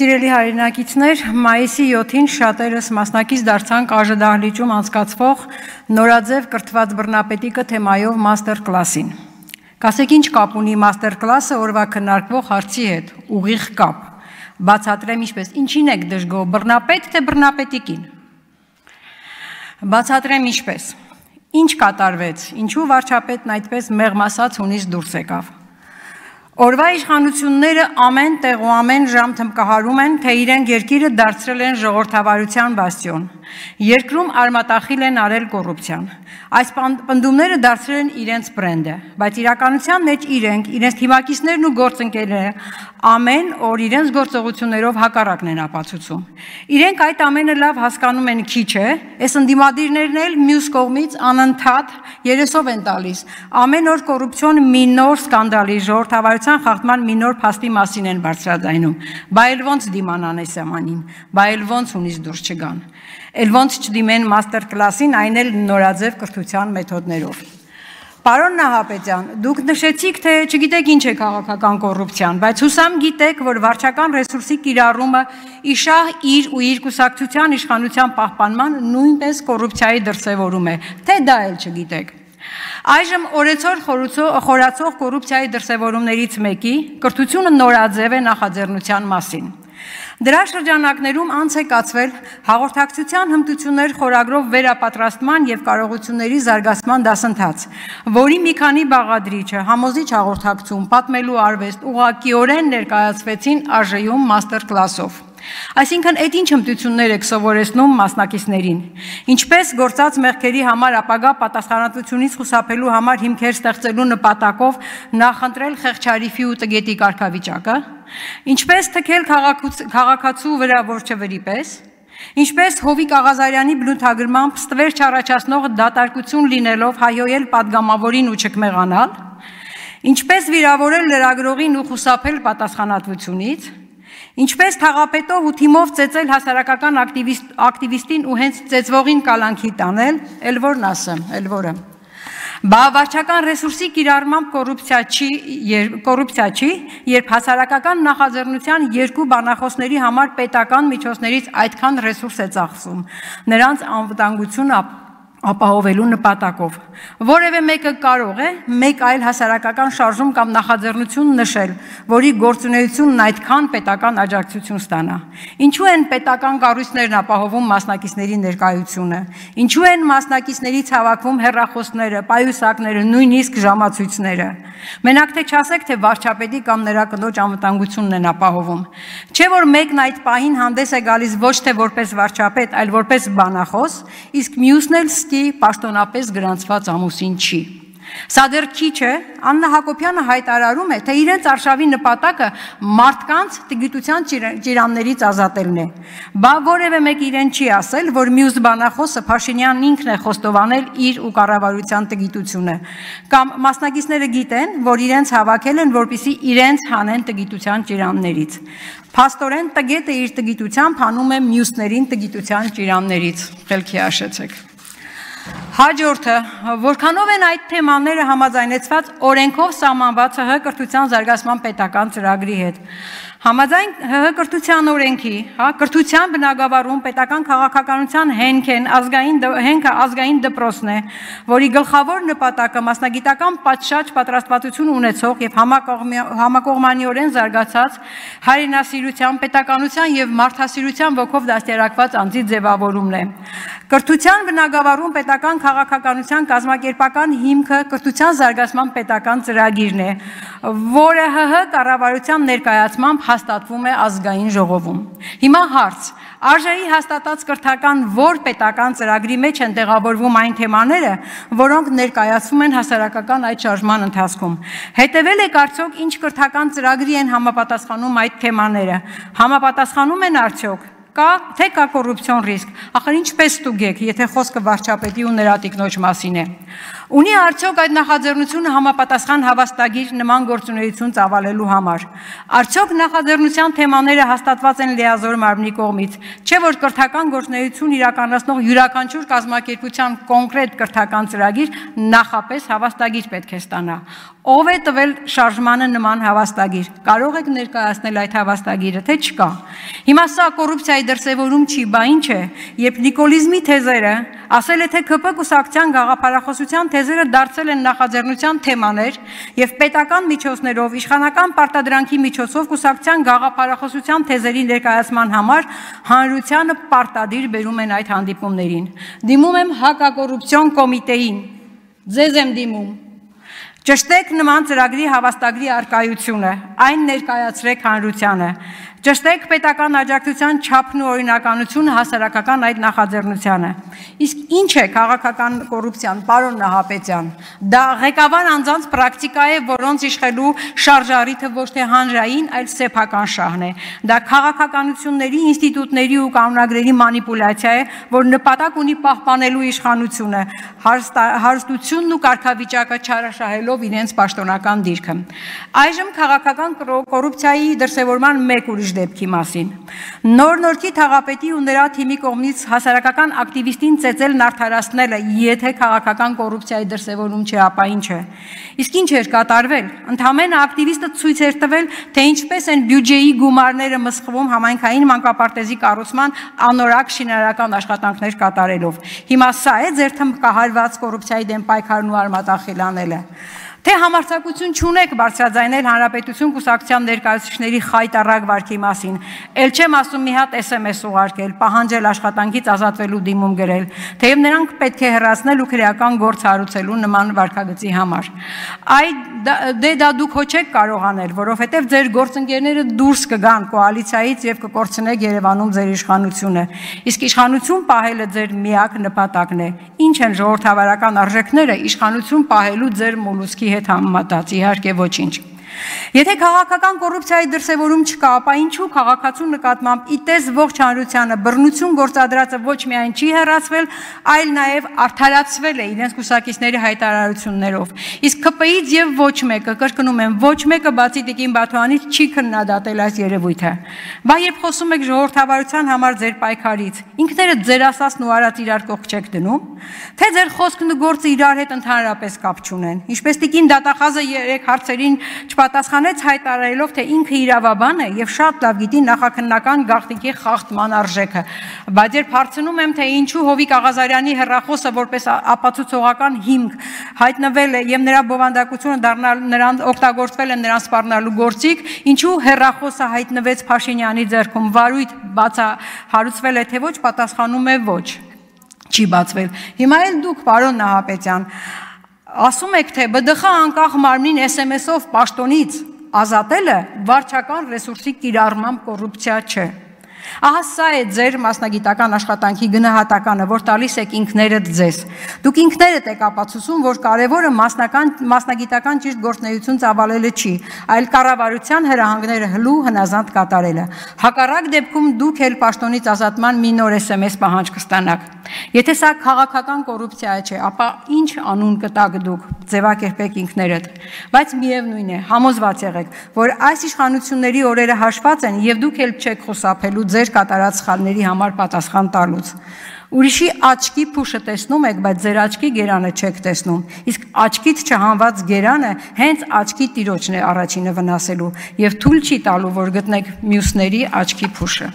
Սիրելի հայրենակիցներ, մայիսի 7-ին շատերս մասնակից դարձանք Աժդահլիճում անցկացվող նորաձև կրթված բռնապետիկը թեմայով մաստեր կլասին։ Կասեք ինչ կապ ունի մաստեր կլասը օրվա քննարկվող հարցի հետ, ուղիղ կապ։ Բացատրեմ ինչպես, ինչին եք դժգոհ, բռնապետ թե բռնապետիկին։ Բացատրեմ ինչպես, ինչ կատարվեց, ինչու վարչապետն այդպես մեղմասած հունից դուրս եկավ։ Օրվա իշխանությունները ամեն տեղ ու ամեն ժամ թմկահարում են, թե իրենք երկիրը դարձրել են ժողովրդավարության բաստիոն։ Երկրում արմատախիլ են արել կոռուպցիան։ Այս պնդումները դարձրել են իրենց բրենդը, բայց իրականության մեջ իրենց թիմակիցներն ու գործընկերները ամեն օր իրենց գործողություններով հակառակն են ապացուցում։ Իրենք այդ ամենը լավ հասկանում են քիչ է, այս ընդդիմադիրներն էլ մյուս կողմից անընդհատ երեսով են տալիս։ Ամեն օր կոռուպցիոն մի նոր սկանդալի ժողովրդավարության խախտման մի նոր փաստի մասին են բարձրաձայնում։ Բա էլ ոնց դիմանան այս ամանին, բա էլ ոնց ունից դուրս չգան։ Էլ ոնց չդիմեն մաստեր կլասին, այն էլ նորաձև կրթության մեթոդներով։ Պարոն Նահապետյան, դուք նշեցիք, թե չգիտեք ինչ է քաղաքական կոռուպցիան, բայց հուսամ գիտեք, որ վարչական ռեսուրսի կիրառումը իշահ իր ու իր կուսակցության իշխանության պահպանման նույնպես կոռուպցիայի դրսևորում է, թե դա էլ չգիտեք։ Այժմ օրեցօր խորացող կոռուպցիայի դրսևորումներից մեկի կրթությունը նորաձև է նախաձեռնության մասին։ Դրա շրջանակներում անց է կացվել հաղորդակցության հմտություններ խորագրով վերապատրաստման և կարողությունների զարգացման դասընթաց, որի մի քանի բաղադրիչը համոզիչ հաղորդակցում, պատմելու արվեստ ուղղակիորեն ներկայացվեցին ԱԺ-ում մաստեր կլասով։ Այսինքն, այդ ինչ հմտություններ եք սովորեցնում մասնակիցներին, ինչպես գործած մեղքերի համար ապագա պատասխանատվությունից խուսափելու համար հիմքեր ստեղծելու նպատակով նախընտրել խեղճարիֆի ու տգետի կարգավիճակը, ինչպես թքել քաղաքացու վրա որջվերի պես, ինչպես Հովիկ Աղազարյանի բնութագրմամբ ստվեր չառաջացնող դատարկություն լինելով հայհոյել պատգամավորին ու չքմեղանալ, ինչպես վիրավորել լրագրողին ու խուսափել պատասխանատվությունից, ինչպես թաղապետով ու թիմով ծեծել հասարակական ակտիվիստին ու հենց ծեծվողին կալանքի տանել, էլ որն ասեմ, էլ որը։ Բա վարչական ռեսուրսի կիրառմամբ կոռուպցիա չի, երբ հասարակական նախաձեռնության երկու բանախոսների համար պետական միջոցներից այդքան ռեսուրս է ծախսում, նրանց անվտանգությունը ապահովելու նպատակով։ Որևէ մեկը կարող է մեկ այլ հասարակական շարժում կամ նախաձեռնություն նշել, որի գործունեությունն այդքան պետական աջակցություն ստանա։ Ինչու են պետական կառույցներն ապահովում մասնակիցների ներկայությունը, ինչու են մասնակիցներից հավաքվում հեռախոսները, պայուսակները, նույնիսկ ժամացույցները։ Մենակ թե չասեք, թե վարչապետի կամ նրա կնոջ անվտանգությունն են ապահովում։ Չէ որ մեկն այդ պահին հանդես է գալիս ոչ թե որպես վարչապետ, այլ որպես բանախոս, իսկ մյուսն էլ պաշտոնապես գրանցված ամուսին չի։ Սա դեռ քիչ է, Աննա Հակոբյանը հայտարարում է, թե իրենց արշավի նպատակը մարդկանց տգիտության ճիրաններից ազատելն է։ Բա որևէ մեկ իրեն չի ասել, որ մյուս բանախոսը Փաշինյանն ինքն է խոստովանել իր ու կառավարության տգիտությունը, կամ մասնակիցները գիտեն, որ իրենց հավաքել են, որպեսզի իրենց հանեն տգիտության ճիրաններից։ Փաստորեն տգետը իր տգիտությամբ հանում է մյուսներին տգիտության ճիրաններից։ Խելքի հաշեցեք։ Հաջորդը, որքանով են այդ թեմաները համաձայնեցված օրենքով սահմանված ՀՀ կրթության զարգացման պետական ծրագրի հետ։ Համաձայն ՀՀ կրթության օրենքի, կրթության բնագավառում պետական քաղաքականության հենքը ազգային դպրոցն է, որի գլխավոր նպատակը մասնագիտական պատշաճ պատրաստվածություն ունեցող և համակողմանիորեն զարգացած հայրենասիրության, պետականության և մարդասիրության ոգով դաստիարակված անձի ձևավորումն է։ Կրթության բնագավառում պետական քաղաքականության կազմակերպական հիմքը կրթության զարգացման պետական ծրագիրն է, որը ՀՀ կառավարության ներկայացմամբ հաստատվում է ազգային ժողովում։ Հիմա հարց. ԱԺ-ի հաստատած կրթական որ պետական ծրագրի մեջ են տեղավորվում այն թեմաները, որոնք ներկայացվում են հասարակական այդ շարժման ընթացքում։ Հետևել եք արդյոք ինչ կրթական ծրագրի են համապատասխանում այդ թեմաները։ Համապատասխանում են արդյոք։ Թե կա կոռուպցիոն ռիսկ, ախր ինչպես ստուգեք, եթե խոսքը վարչապետի ու նրա տիկնոջ մասին է։ Ունի արդյոք այդ նախաձեռնությունը համապատասխան հավաստագիր նման գործունեություն ծավալելու համար։ Արդյոք նախաձեռնության թեմաները հաստատված են լիազոր մարմնի կողմից, չէ որ կրթական գործունեություն իրականացնող յուրաքանչյուր կազմակերպության կոնկրետ կրթական ծրագիր նախապես հավաստագիր պետք է ստանա։ Ով է տվել շարժմանը նման հավաստագիր։ Կարող եք ներկայացնել այդ հավաստագիրը, թե չկա։ Հիմա սա կոռուպցիայի դրսևորում չի, բա ինչ է, երբ նիկոլիզմի թեզերը ասել է, թե ԿՊ կուսակցության գաղափարախոսության թեզերը դարձել են նախաձեռնության թեմաներ եւ պետական միջոցներով, իշխանական պարտադրանքի միջոցով կուսակցության գաղափարախոսության թեզերի ներկայացման համար հանրությանը պարտադիր բերում են այդ հանդիպումներին։ Դիմում եմ հակակոռուպցիոն կոմիտեին, ձեզ եմ դիմում։ Ճշտեք նման ծրագրի հավաստագրի արկայությունը, այն ներկայացրեք հանրությանը։ Ճշտեք պետական աջակցության չափն ու օրինականությունը հասարակական այդ նախաձեռնությանը։ Իսկ ինչ է քաղաքական կոռուպցիան, պարոն Նահապետյան։ Դա ղեկավար անձանց պրակտիկա է, որոնց իշխելու շարժառիթը ոչ թե հանրային, այլ սեփական շահն է։ Դա քաղաքականությունների, ինստիտուտների ու կանոնագրերի մանիպուլյացիա է, որ նպատակ ունի պահպանելու իշխանությունը, հարստությունն ու կարգավիճակը չարաշահելով իրենց պաշտոնական դիրքը։ Այժմ քաղաքական կոռուպցիայի դրսևորման մեկ ուրիշ դեպքի մասին։ Նոր-նորքի թաղապետի ու նրա թիմի կողմից հասարակական ակտիվիստին ծեծելն արդարացնելը, եթե քաղաքական կոռուպցիայի դրսևորում չէ, ապա ինչ է։ Իսկ ինչ էր կատարվել։ Ընդհանրապես ակտիվիստը ցույց էր տվել, թե ինչպես են բյուջեի գումարները մսխվում համայնքային մանկապարտեզի կառուցման անորակ շինարարական աշխատանքներ կատարելով։ Հիմա սա է ձեր թմբկահարված կոռուպցիայի դեմ պայքարն ու արմատախիլանելը։ Թե համարձակություն չունեք բարձրաձայնել հանրապետություն կուսակցության ներկայացուցիչների խայտառակ վարքի մասին, ել չեմ ասում մի հատ SMS ուղարկել, պահանջել աշխատանքից ազատվելու դիմում գրել, թեև նրանք պետք է հեռացնել ու քրեական գործ հարուցելու նման վարքագծի համար։ Դե դա դուք հո չեք կարող անել, որովհետև ձեր գործընկերները դուրս կգան կոալիցիայից եւ կկորցնեք Երևանում ձեր իշխանությունը։ Իսկ իշխանություն պահելը ձեր միակ նպատակն է։ Ինչ են ժողովրդավարական արժեքները իշխանություն պահելու ձեր մոլուսկի հետ համեմատած, իհարկե ոչինչ։ Եթե քաղաքական կոռուպցիայի դրսևորում չկա, ապա ինչու քաղաքացու նկատմամբ իտես ողջ հանրությանը բռնություն գործադրածը ոչ միայն չի հեռացվել, այլ նաև արդարացվել է իրենց կուսակիցների հայտարարություններով։ Իսկ ԿՊ-ից եւ ոչ մեկը, կրկնում եմ, ոչ մեկը բացի Տիկին Բաթոյանից չի քննադատել այս երևույթը։ Բա երբ խոսում եք ժողովրդավարության համար ձեր պայքարից, ինքներդ ձեր ասածն ու արած իրար կողք չեք դնում, թե ձեր խոսքն ու գործը իրար հետ ընդհանրապես կապ չունեն։ Ինչպես Տիկին Դատախազը երեք հարցերին պատասխանեց հայտարարելով, թե ինքը իրավաբան է եւ շատ լավ գիտի նախաքննական գաղտնիքի խախտման արժեքը։ Բայց երբ հարցնում եմ, թե ինչու Հովիկ Աղազարյանի հեռախոսը որպես ապացուցողական հիմք հայտնվել է եւ նրա բովանդակությունը դառնալ նրան օգտագործվել է նրան սպառնալու գործիք, ինչու հեռախոսը հայտնվեց Փաշինյանի ձեռքում, վարույթ հարուցվել է, թե ոչ, պատասխանում է ոչ, չի բացվել։ Հիմա էլ դուք, պարոն Նահապետյան, ասում եք, թե ԲԴԽ անկախ մարմնին SMS-ով պաշտոնից ազատելը վարչական ռեսուրսի կիրառմամբ կոռուպցիա չէ։ Ահա սա է ձեր մասնագիտական աշխատանքի գնահատականը, որ տալիս եք ինքներդ ձեզ։ Դուք ինքներդ եք ապացուցում, որ կարևորը մասնագիտական ճիշտ գործունեություն ծավալելը չի, այլ կառավարության հրահանգները հլու հնազանդ կատարելը։ Հակառակ դեպքում դուք էլ պաշտոնից ազատման մի նոր SMS պահանջ կստանաք։ Եթե սա քաղաքական կոռուպցիա չէ, ապա ինչ անուն կտաք դուք, ձևակերպեք ինքներդ։ Բայց միևնույն է, համոզված եղեք, որ այս իշխանությունների օրերը հաշված են եւ դուք էլ չեք խուսափելու ձեր կատարած սխալների համար պատասխան տալուց։ Ուրիշի աչքի փուշը տեսնում եք, բայց ձեր աչքի գերանը չեք տեսնում։ Իսկ աչքից չհանված գերանը հենց աչքի տիրոջն է առաջինը վնասելու եւ թույլ չի տալու, որ գտնեք մյուսների աչքի փուշը։